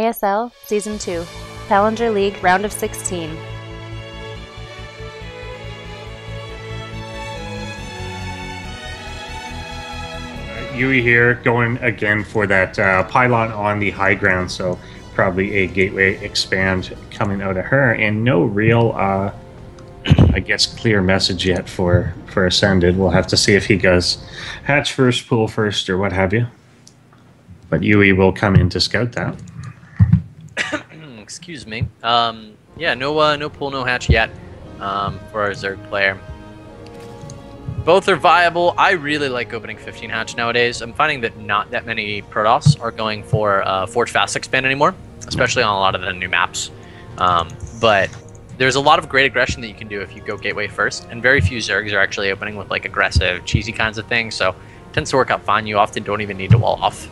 ASL Season 2, Challenger League Round of 16. Yuuie here, going again for that pylon on the high ground, so probably a gateway expand coming out of her, and no real, I guess, clear message yet for Ascended. We'll have to see if he goes hatch first, pool first, or what have you. But Yuuie will come in to scout that. Excuse me. Yeah, no pool, no hatch yet for our Zerg player. Both are viable. I really like opening 15 hatch nowadays. I'm finding that not that many Protoss are going for Forge Fast Expand anymore, especially on a lot of the new maps. But there's a lot of great aggression that you can do if you go gateway first, and very few Zergs are actually opening with like aggressive, cheesy kinds of things, so it tends to work out fine. You often don't even need to wall off.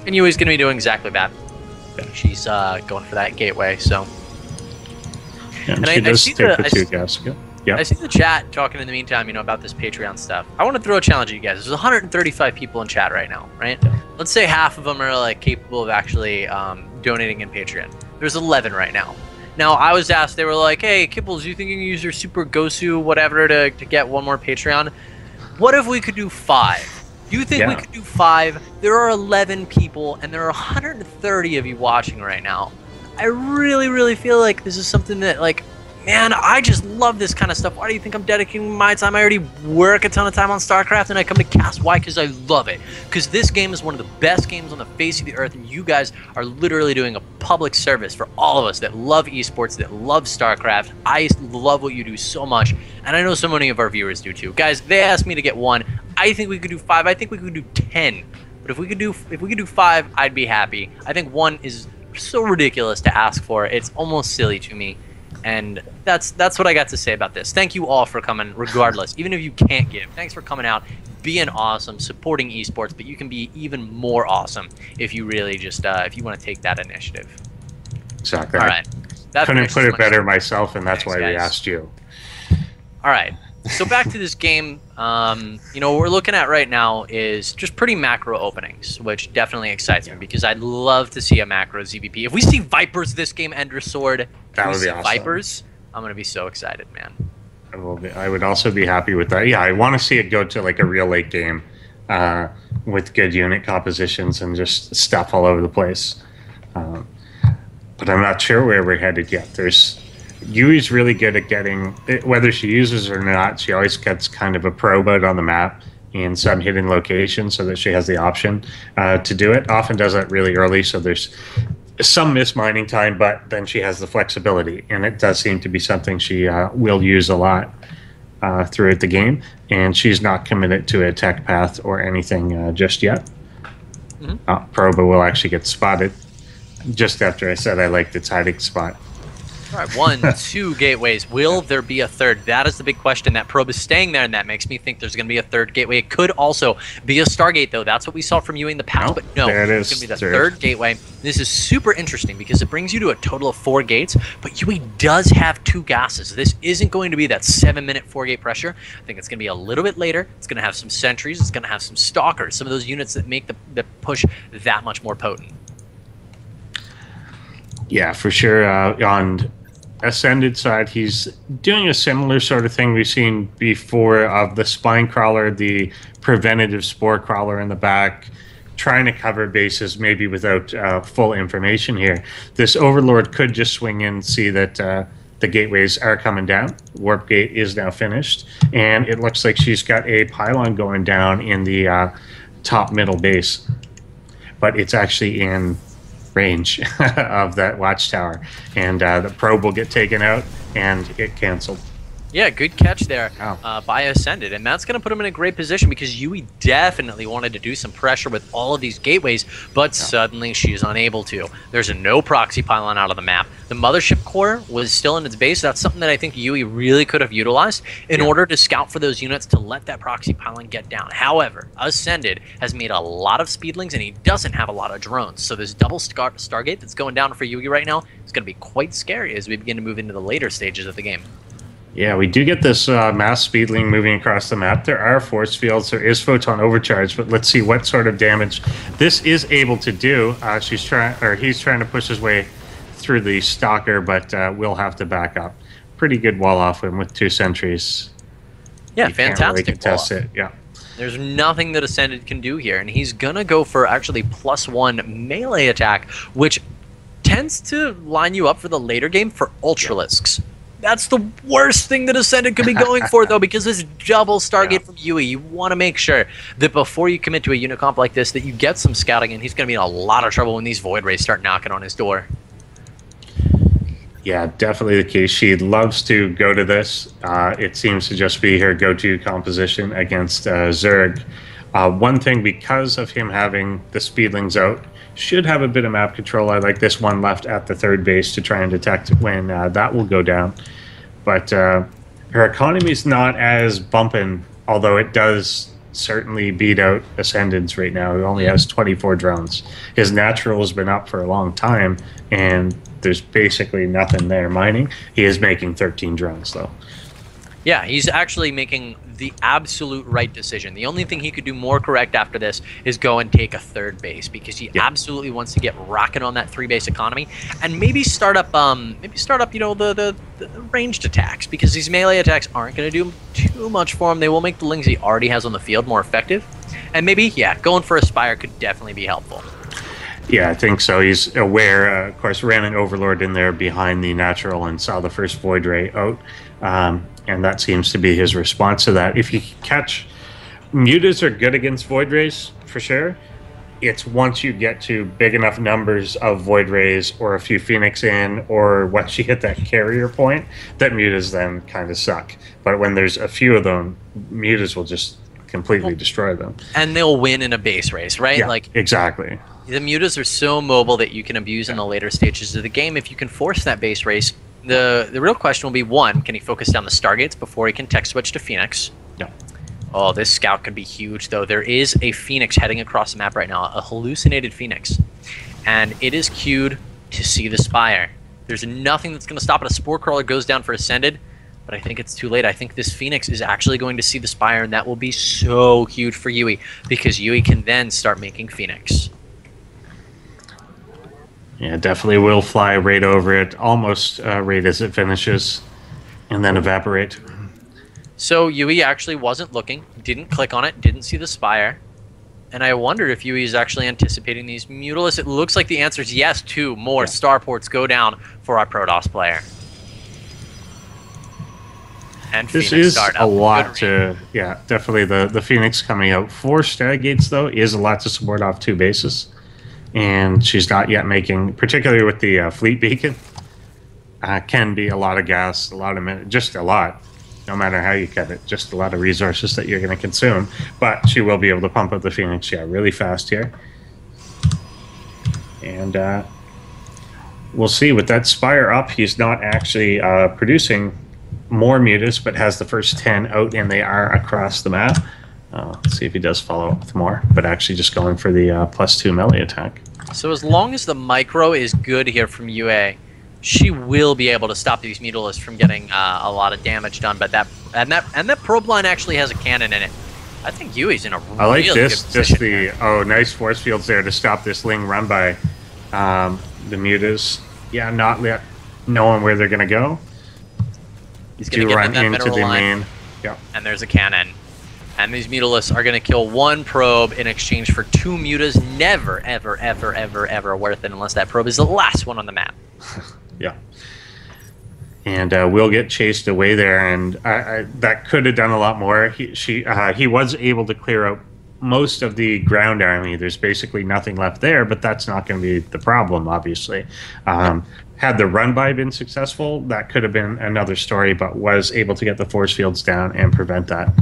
And Yuuie's going to be doing exactly that. She's going for that gateway, so... Yeah, and she does stick with 2 gas. Yeah. I see the chat talking in the meantime, about this Patreon stuff. I want to throw a challenge at you guys. There's 135 people in chat right now, right? Let's say half of them are like capable of actually donating in Patreon. There's 11 right now. Now, I was asked, they were like, hey, Kibbles, do you think you can use your Super Gosu, whatever, to get one more Patreon? What if we could do 5? Do you think we could do 5? There are 11 people, and there are 130 of you watching right now. I really, really feel like this is something that, like, man, I just love this kind of stuff. Why do you think I'm dedicating my time? I already work a ton of time on StarCraft, and I come to cast. Why? Because I love it. Because this game is one of the best games on the face of the earth, and you guys are literally doing a public service for all of us that love esports, that love StarCraft. I love what you do so much, and I know so many of our viewers do too. Guys, they asked me to get 1. I think we could do 5. I think we could do 10. But if we could do 5, I'd be happy. I think 1 is so ridiculous to ask for. It's almost silly to me. And that's what I got to say about this. Thank you all for coming, regardless. Even if you can't give, thanks for coming out, being awesome, supporting esports. But you can be even more awesome if you really just if you want to take that initiative. Exactly. All right. I couldn't put it better myself, and that's why we asked you. All right. So back to this game. What we're looking at right now is just pretty macro openings, which definitely excites me because I'd love to see a macro ZVP. If we see Vipers this game, Ender Sword, that would be awesome. Vipers, I'm gonna be so excited, man. I would also be happy with that. Yeah, I want to see it go to like a real late game with good unit compositions and just stuff all over the place. But I'm not sure where we're headed yet. Yuuie's really good at getting, whether she uses it or not, she always gets kind of a probe out on the map in some hidden location so that she has the option to do it. Often does it really early, so there's some missed mining time, but then she has the flexibility, and it does seem to be something she will use a lot throughout the game, and she's not committed to a tech path or anything just yet. Proba will actually get spotted just after I said I liked its hiding spot. All right, 1, 2 gateways. Will there be a third? That is the big question. That probe is staying there, and that makes me think there's going to be a third gateway. It could also be a Stargate, though. That's what we saw from Yuuie in the past, but no, it's going to be the third gateway. This is super interesting because it brings you to a total of 4 gates, but Yuuie does have 2 gases. This isn't going to be that 7-minute 4-gate pressure. I think it's going to be a little bit later. It's going to have some sentries. It's going to have some stalkers, some of those units that make the push that much more potent. Yeah, for sure. On Ascended side, he's doing a similar sort of thing we've seen before of the spine crawler, the preventative spore crawler in the back, trying to cover bases maybe without full information here. This Overlord could just swing in and see that the gateways are coming down. Warp gate is now finished, and it looks like she's got a pylon going down in the top middle base, but it's actually in range of that watchtower, and the probe will get taken out and get canceled. Yeah, good catch there by Ascended, and that's going to put him in a great position because Yuuie definitely wanted to do some pressure with all of these gateways, but suddenly she's unable to. There's a no proxy pylon out of the map. The mothership core was still in its base. That's something that I think Yuuie really could have utilized in order to scout for those units to let that proxy pylon get down. However, Ascended has made a lot of speedlings, and he doesn't have a lot of drones, so this double Stargate that's going down for Yuuie right now is going to be quite scary as we begin to move into the later stages of the game. Yeah, we do get this mass speedling moving across the map. There are force fields. There is photon overcharge, but let's see what sort of damage this is able to do. He's trying to push his way through the stalker, but will have to back up. Pretty good wall off him with 2 sentries. Yeah, You fantastic. can't really contest it. Yeah. There's nothing that Ascended can do here, and he's gonna go for actually +1 melee attack, which tends to line you up for the later game for Ultralisks. That's the worst thing that Ascended could be going for, though, because this double Stargate from Yuuie. You want to make sure that before you commit to a unit comp like this, that you get some scouting, and he's going to be in a lot of trouble when these Void Rays start knocking on his door. Yeah, definitely the case. She loves to go to this. It seems to just be her go-to composition against Zerg. One thing, because of him having the speedlings out, should have a bit of map control. I like this one left at the 3rd base to try and detect when that will go down. But her economy is not as bumping, although it does certainly beat out Ascendants right now. He only has 24 drones. His natural has been up for a long time, and there's basically nothing there mining. He is making 13 drones, though. Yeah, he's actually making the absolute right decision. The only thing he could do more correct after this is go and take a 3rd base, because he absolutely wants to get rocking on that 3-base economy and maybe start up you know, the ranged attacks, because these melee attacks aren't going to do too much for him. They will make the lings he already has on the field more effective, and maybe going for a Spire could definitely be helpful. Yeah, I think so. He's aware. Of course, ran an Overlord in there behind the natural and saw the first Void Ray out. And that seems to be his response to that. If you catch... Mutas are good against Void Rays, for sure. It's once you get to big enough numbers of Void Rays or a few Phoenix in, or once you hit that carrier point, that Mutas then kind of suck. But when there's a few of them, Mutas will just completely destroy them. And they'll win in a base race, right? Yeah, like exactly. The Mutas are so mobile that you can abuse in the later stages of the game if you can force that base race. The real question will be, 1, can he focus down the Stargates before he can tech switch to Phoenix? No. Oh, this scout could be huge, though. There is a Phoenix heading across the map right now, a hallucinated Phoenix. And it is queued to see the Spire. There's nothing that's going to stop it. A Spore Crawler goes down for Ascended, but I think it's too late. I think this Phoenix is actually going to see the Spire, and that will be so huge for Yuuie, because Yuuie can then start making Phoenix. Yeah, definitely will fly right over it, almost right as it finishes, and then evaporate. So Yuuie actually wasn't looking, didn't click on it, didn't see the Spire. And I wondered if Yuuie is actually anticipating these Mutalisks. It looks like the answer is yes. 2 more starports go down for our Protoss player. And This Phoenix is start a up. lot to... Yeah, definitely the Phoenix coming out. 4 Stargates, though, is a lot to support off 2 bases. And she's not yet making, particularly with the fleet beacon, can be a lot of gas, a lot of just a lot, no matter how you cut it, just a lot of resources that you're going to consume. But she will be able to pump up the Phoenix, really fast here. And we'll see with that Spire up, he's not actually producing more Mutas, but has the first 10 out, and they are across the map. Let's see if he does follow up with more, but actually just going for the +2 melee attack. So as long as the micro is good here from Yuuie, she will be able to stop these Mutalisks from getting a lot of damage done. But that probe line actually has a cannon in it. I think Yuuie's in a really I like good this. position Just the nice force fields there to stop this Ling run by the Mutas. Yeah, not yet knowing where they're gonna go. He's gonna get run in that into mineral the line, main. Yep. and there's a cannon. And these Mutalisks are going to kill 1 probe in exchange for 2 Mutas. Never, ever, ever, ever, ever worth it unless that probe is the last one on the map. Yeah. And we'll get chased away there, and that could have done a lot more. He was able to clear out most of the ground army. There's basically nothing left there, but that's not going to be the problem, obviously. Had the run-by been successful, that could have been another story, but was able to get the force fields down and prevent that.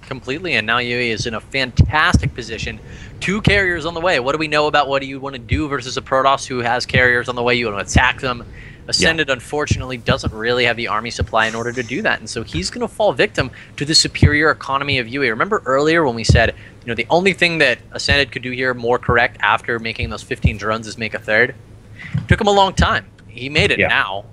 Completely, and now Yuuie is in a fantastic position. 2 carriers on the way. What do we know about what you want to do versus a Protoss who has carriers on the way? You want to attack them. Ascended, unfortunately, doesn't really have the army supply in order to do that, and so he's going to fall victim to the superior economy of Yuuie. Remember earlier when we said, the only thing that Ascended could do here more correct after making those 15 drones is make a 3rd? Took him a long time. He made it now.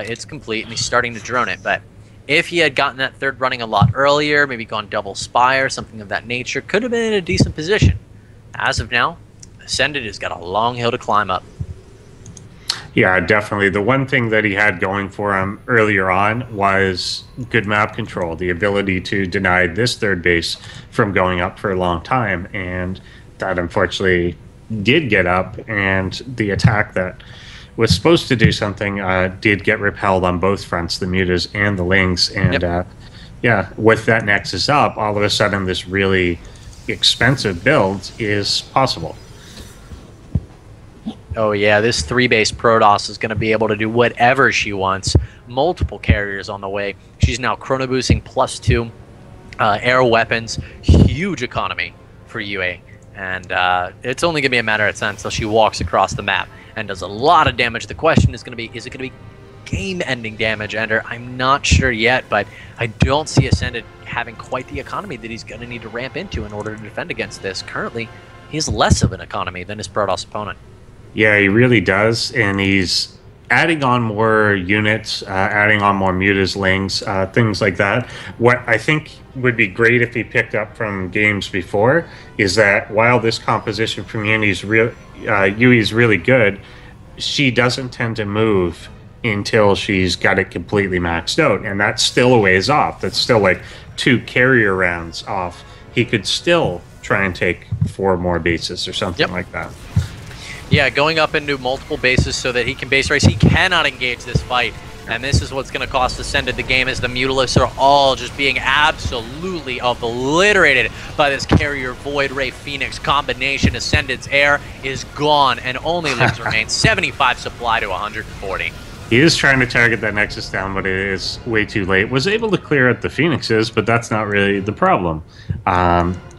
It's complete, and he's starting to drone it, but If he had gotten that third running a lot earlier, maybe gone double spire, something of that nature, could have been in a decent position. As of now, Ascended has got a long hill to climb up. Yeah, definitely. The one thing that he had going for him earlier on was good map control, the ability to deny this third base from going up for a long time. And that unfortunately did get up, and the attack that was supposed to do something did get repelled on both fronts, the Mutas and the Lings. And yeah, with that Nexus up, all of a sudden this really expensive build is possible. Oh yeah, this 3-base Protoss is going to be able to do whatever she wants. Multiple carriers on the way. She's now chrono boosting +2 air weapons. Huge economy for Yuuie. And it's only going to be a matter of time until she walks across the map and does a lot of damage. The question is going to be, is it going to be game-ending damage, Ender? I'm not sure yet, but I don't see Ascended having quite the economy that he's going to need to ramp into in order to defend against this. Currently, he has less of an economy than his Protoss opponent. Yeah, he really does, and he's adding on more units, adding on more Mutas, Lings, things like that. What I think would be great if he picked up from games before is that while this composition from Yuuie's really good, she doesn't tend to move until she's got it completely maxed out, and that's still a ways off. That's still like 2 carrier rounds off. He could still try and take 4 more bases or something like that. Yeah, going up into multiple bases so that he can base race. He cannot engage this fight, and this is what's going to cost Ascended the game, as the Mutalisks are all just being absolutely obliterated by this Carrier Void Ray Phoenix combination. Ascended's air is gone, and only lives remain 75 supply to 140. He is trying to target that Nexus down, but it is way too late. Was able to clear out the Phoenixes, but that's not really the problem.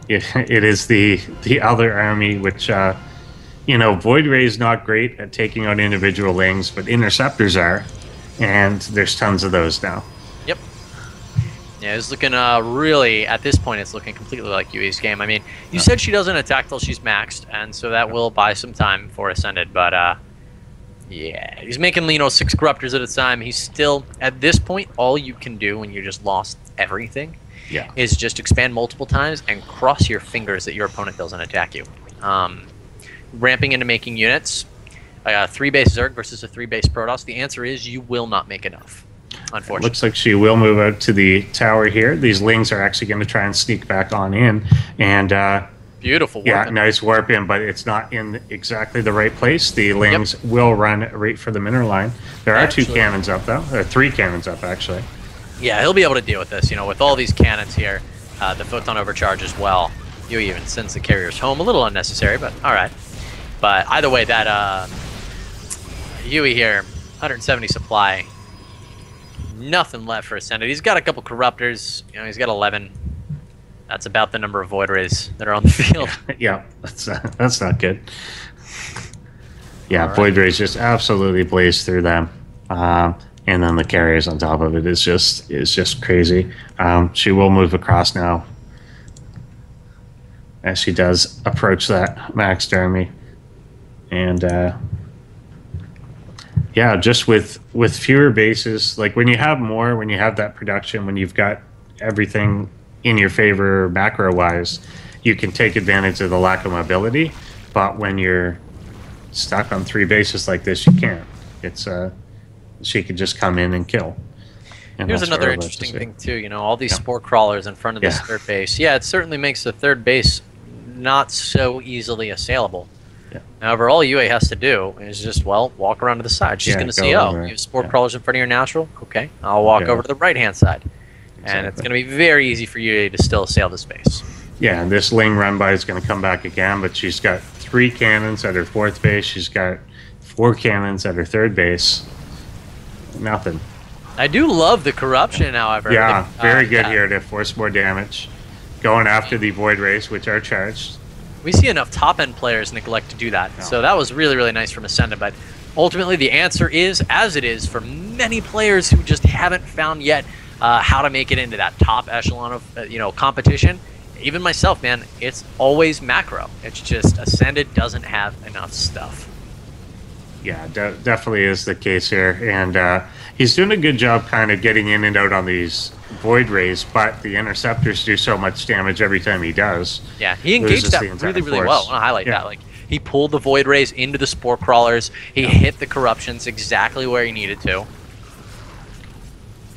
It is the other army, which... you know, Void Ray is not great at taking out individual Lings, but Interceptors are, and there's tons of those now. Yep. Yeah, it's looking really, at this point, it's looking completely like Yuuie's game. I mean, you said she doesn't attack till she's maxed, and so that will buy some time for Ascended, but yeah, he's making Lino 6 Corruptors at a time. He's still, at this point, all you can do when you just lost everything is just expand multiple times and cross your fingers that your opponent doesn't attack you. Ramping into making units, a 3-base Zerg versus a 3-base Protoss, the answer is you will not make enough, unfortunately. It looks like she will move out to the tower here. These Lings are actually going to try and sneak back on in. And beautiful warp. Yeah, nice warp in, but it's not in exactly the right place. The Lings will run right for the mineral line. There are 2 cannons up, though. There are 3 cannons up, actually. Yeah, he'll be able to deal with this. You know, with all these cannons here, the Photon Overcharge as well. You even sends the carriers home. A little unnecessary, but all right. But either way, that Yuuie here, 170 supply, nothing left for Ascended. He's got a couple Corruptors. You know, he's got 11. That's about the number of Void Rays that are on the field. Yeah, that's not good. Yeah, right. Void Rays just absolutely blaze through them, and then the carriers on top of it is just crazy. She will move across now as she does approach that maxed army. And yeah, just with fewer bases, like when you have more, when you have that production, when you've got everything in your favor macro-wise, you can take advantage of the lack of mobility. But when you're stuck on 3 bases like this, you can't. It's she could just come in and kill. And here's another interesting thing too. You know, all these spore crawlers in front of this third base. Yeah, it certainly makes the third base not so easily assailable. However, all Yuuie has to do is just, well, walk around to the side. She's going to see, oh, you have spore crawlers in front of your natural? Okay, I'll walk over to the right-hand side. And it's going to be very easy for Yuuie to still assail the space. Yeah, and this Ling run-by is going to come back again, but she's got 3 cannons at her 4th base. She's got 4 cannons at her 3rd base. Nothing. I do love the corruption, however. Yeah, very good here to force more damage. Going after the Void Rays, which are charged. We see enough top-end players neglect to do that. So that was really, really nice from Ascended. But ultimately, the answer is, as it is for many players who just haven't found yet how to make it into that top echelon of competition. Even myself, man, it's always macro. It's just Ascended doesn't have enough stuff. Yeah, definitely is the case here, and he's doing a good job kind of getting in and out on these void rays, but the interceptors do so much damage every time he does. Yeah, he engaged that really, really well. I want to highlight that. Like, he pulled the void rays into the spore crawlers. He hit the corruptions exactly where he needed to.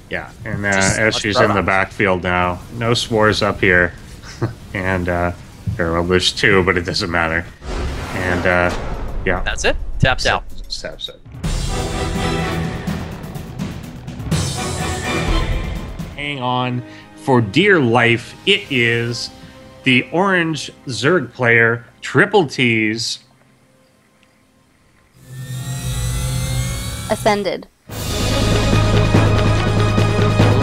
Yeah, and as she's in the backfield now, no spores up here, and well, there's 2, but it doesn't matter. And yeah, that's it. Taps out. Taps out. Hang on for dear life. It is the orange Zerg player, Triple T's. Ascended.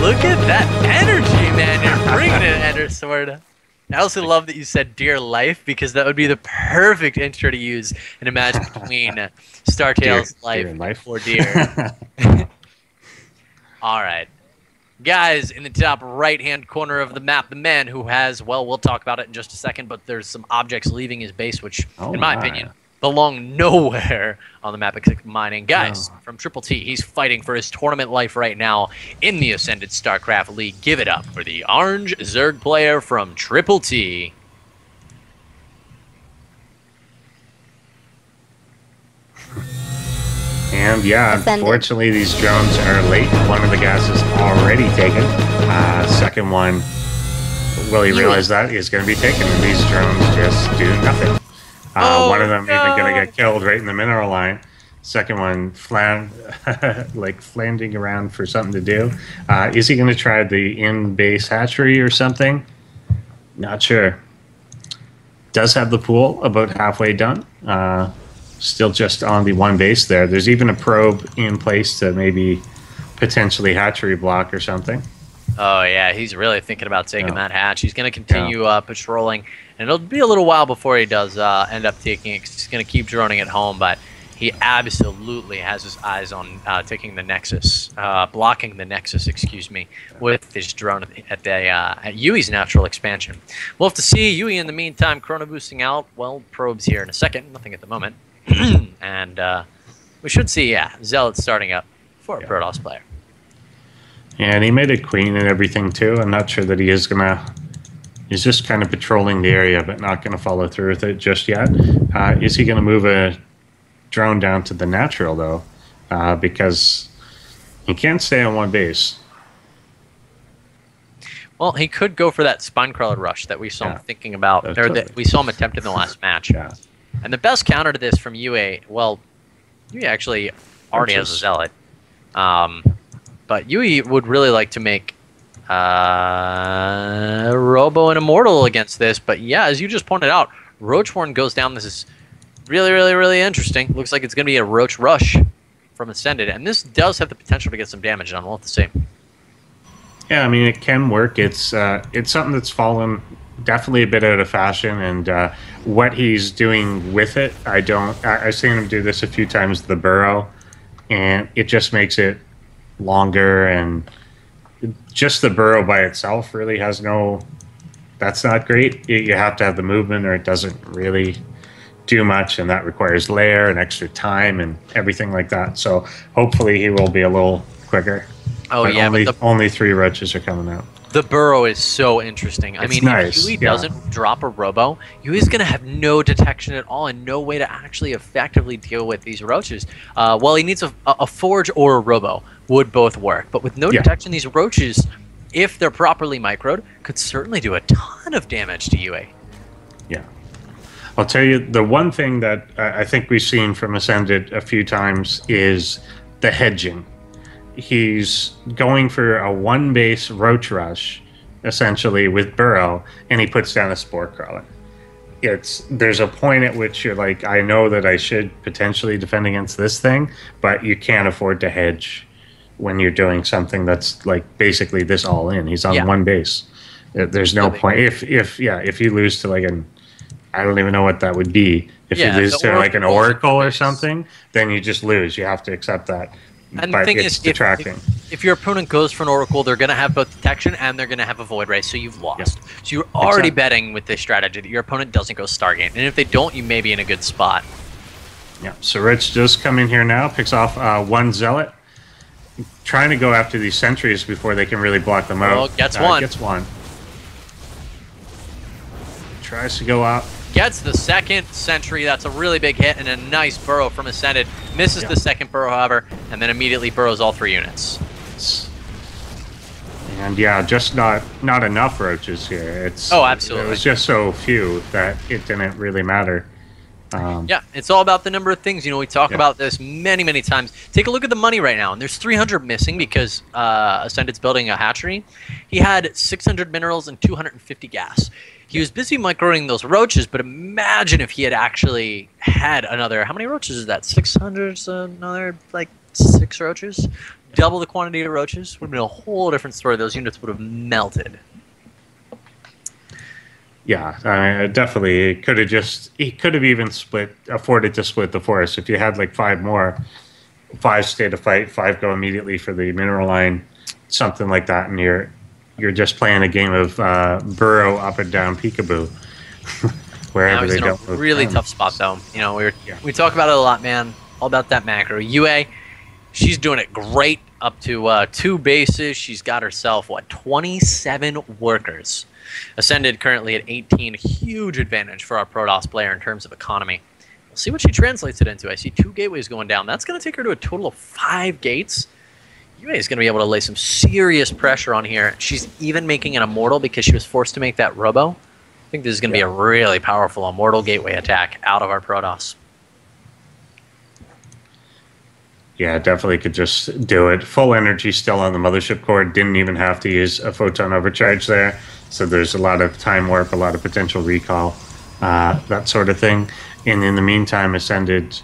Look at that energy, man. You're bringing it, Endersword. I also love that you said dear life, because that would be the perfect intro to use in a match between Startail's life or dear. All right. Guys, in the top right-hand corner of the map, the man who has, well, we'll talk about it in just a second, but there's some objects leaving his base, which, in my opinion, belong nowhere on the map except mining. Guys, from Triple T, he's fighting for his tournament life right now in the Ascended StarCraft League. Give it up for the orange Zerg player from Triple T. And yeah, unfortunately, these drones are late. One of the gas is already taken. Second one, will he realize that is going to be taken? And these drones just do nothing. One of them even going to get killed right in the mineral line. Second one, like flanding around for something to do. Is he going to try the in-base hatchery or something? Not sure. Does have the pool about halfway done. Still just on the 1 base there. There's even a probe in place to maybe potentially hatchery block or something. Oh, yeah, he's really thinking about taking that hatch. He's going to continue patrolling, and it'll be a little while before he does end up taking it, 'cause he's going to keep droning it home, but he absolutely has his eyes on taking the Nexus, blocking the Nexus, excuse me, with his drone at Yuuie's natural expansion. We'll have to see. Yuuie, in the meantime, chrono boosting out. Well, probes here in a second. Nothing at the moment. And we should see, Zealot starting up for a Protoss player. Yeah, and he made a queen and everything too. I'm not sure that he is gonna. He's just kind of patrolling the area, but not going to follow through with it just yet. Is he going to move a drone down to the natural though? Because he can't stay on 1 base. Well, he could go for that Spinecrawler rush that we saw him thinking about, or that we saw him attempt in the last match. Yeah. And the best counter to this from Yuuie, well, Yuuie actually already has a Zealot. But Yuuie would really like to make Robo and Immortal against this. But yeah, as you just pointed out, Roachhorn goes down. This is really, really, really interesting. Looks like it's going to be a Roach Rush from Ascended. And this does have the potential to get some damage done. We'll have to see. Yeah, I mean, it can work. It's something that's fallen definitely a bit out of fashion, and what he's doing with it, I've seen him do this a few times, the burrow, and it just makes it longer, and just the burrow by itself really has that's not great. You have to have the movement, or it doesn't really do much, and that requires layer and extra time and everything like that. So hopefully he will be a little quicker. Oh, but yeah, only 3 roaches are coming out. The burrow is so interesting. I mean, nice. If Yuuie doesn't drop a Robo, Yuuie's going to have no detection at all and no way to actually effectively deal with these roaches. Well, he needs a Forge or a Robo. Would both work. But with no detection, these roaches, if they're properly microed, could certainly do a ton of damage to Yuuie. Yeah. I'll tell you, the one thing that I think we've seen from Ascended a few times is the hedging. He's going for a 1 base roach rush, essentially, with burrow, and he puts down a spore crawler. There's a point at which you're like, I know that I should potentially defend against this thing, but you can't afford to hedge when you're doing something that's like basically this all in. He's on 1 base. There's no point if you lose to like I don't even know what that would be. If you lose to like an Oracle or something, then you just lose. You have to accept that. And the thing is, if your opponent goes for an Oracle, they're going to have both detection and they're going to have a Void Ray, so you've lost. Yeah. So you're already betting with this strategy that your opponent doesn't go Stargate. And if they don't, you may be in a good spot. Yeah, so Rich just come in here now, picks off one Zealot, trying to go after these sentries before they can really block them out. Oh, gets one. Gets one. Tries to go up. Gets the second sentry. That's a really big hit and a nice burrow from Ascended. Misses the second burrow, however, and then immediately burrows all 3 units. And yeah, just not enough roaches here. It's absolutely. It was just so few that it didn't really matter. Yeah, it's all about the number of things. You know, we talk about this many times. Take a look at the money right now, and there's 300 missing because Ascended's building a hatchery. He had 600 minerals and 250 gas. He was busy microing those roaches, but imagine if he had actually had another. How many roaches is that? 600? So another like 6 roaches. Double the quantity of roaches. Would have been a whole different story. Those units would have melted. Yeah, definitely. He could have even afforded to split the forest. If you had like 5 more, 5 stay to fight, 5 go immediately for the mineral line, something like that, and you're just playing a game of burrow up and down peekaboo. Wherever they don't. In a really tough spot though. You know, we talk about it a lot, man. All about that macro. Yuuie, she's doing it great up to 2 bases. She's got herself 27 workers. Ascended currently at 18, huge advantage for our Protoss player in terms of economy. We'll see what she translates it into. I see 2 gateways going down. That's going to take her to a total of 5 gates. Yuuie is going to be able to lay some serious pressure on here. She's even making an Immortal because she was forced to make that Robo. I think this is going to be a really powerful Immortal gateway attack out of our Protoss. Yeah, definitely could just do it. Full energy still on the mothership core. Didn't even have to use a photon overcharge there. So there's a lot of time warp, a lot of potential recall, that sort of thing. And in the meantime, Ascended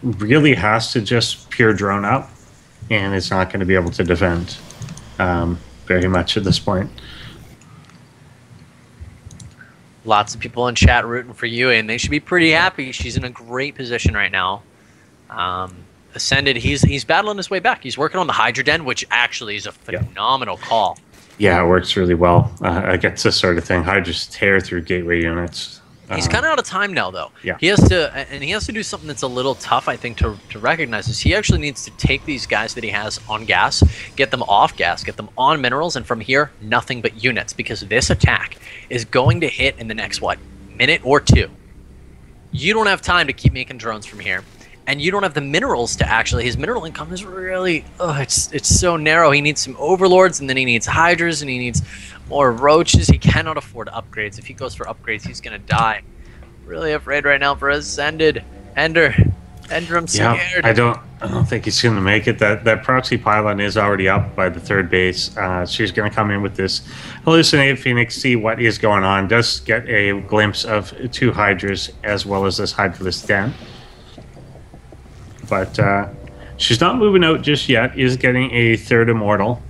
really has to just pure drone up, and it's not going to be able to defend very much at this point. Lots of people in chat rooting for Yuuie, and they should be pretty happy. She's in a great position right now. Ascended, he's battling his way back. He's working on the Hydra Den, which actually is a phenomenal call. Yeah, it works really well against this sort of thing. Hydras tear through gateway units. He's kind of out of time now, though. Yeah. He has to do something that's a little tough, I think, to recognize this. He actually needs to take these guys that he has on gas, get them off gas, get them on minerals, and from here, nothing but units, because this attack is going to hit in the next, minute or 2. You don't have time to keep making drones from here. And you don't have the minerals to actually. His mineral income is really, it's so narrow. He needs some overlords, and then he needs hydras, and he needs more roaches. He cannot afford upgrades. If he goes for upgrades, he's gonna die. Really afraid right now for Ascended. Ender, I'm scared. Yeah, I don't think he's gonna make it. That proxy pylon is already up by the 3rd base. She's gonna come in with this hallucinated phoenix, see what is going on. Does get a glimpse of 2 hydras as well as this hydraless den. But she's not moving out just yet. Is getting a 3rd immortal.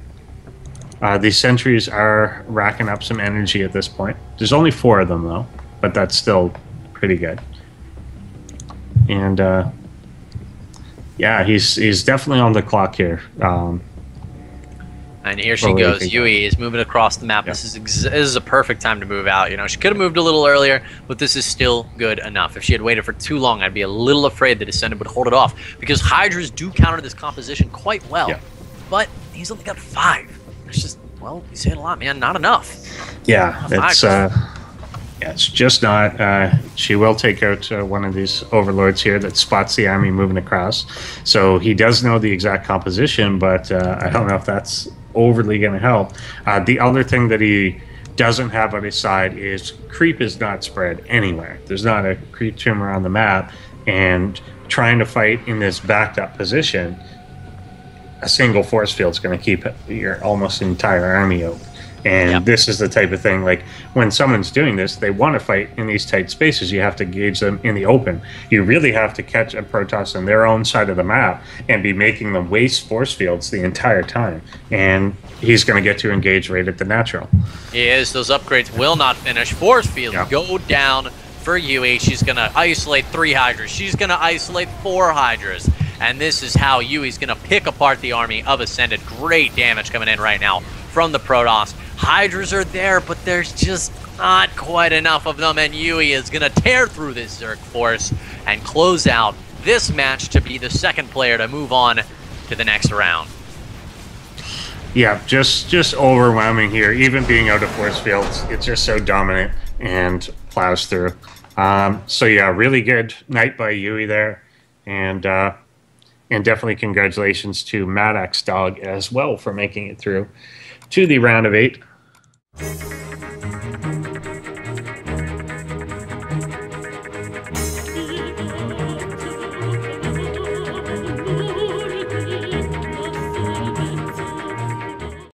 These sentries are racking up some energy at this point. There's only 4 of them though, but that's still pretty good. And yeah, he's definitely on the clock here. And here she goes. Yuuie is moving across the map. Yeah. This is a perfect time to move out. You know, she could have moved a little earlier, but this is still good enough. If she had waited for too long, I'd be a little afraid that Ascended would hold it off, because Hydras do counter this composition quite well. Yeah. But he's only got 5. It's just, well, you say it a lot, man. Not enough. Yeah, it's just not. She will take out one of these overlords here that spots the army moving across. So he does know the exact composition, but I don't know if that's overly going to help. The other thing that he doesn't have on his side is creep is not spread anywhere. There's not a creep tumor on the map, and trying to fight in this backed up position, a single force field is going to keep your almost entire army out. And this is the type of thing, like when someone's doing this, they want to fight in these tight spaces. You have to gauge them in the open. You really have to catch a Protoss on their own side of the map and be making them waste force fields the entire time. And he's going to get to engage right at the natural. He is. Those upgrades will not finish. Force fields go down for Yuuie. She's going to isolate 3 Hydras. She's going to isolate 4 Hydras. And this is how Yuuie's going to pick apart the army of Ascended. Great damage coming in right now from the Protoss. Hydras are there, but there's just not quite enough of them, and Yuuie is going to tear through this Zerg force and close out this match to be the second player to move on to the next round. Yeah, just overwhelming here. Even being out of force fields, it's just so dominant and plows through. So yeah, really good night by Yuuie there, and definitely congratulations to Maddox Dog as well for making it through to the round of 8.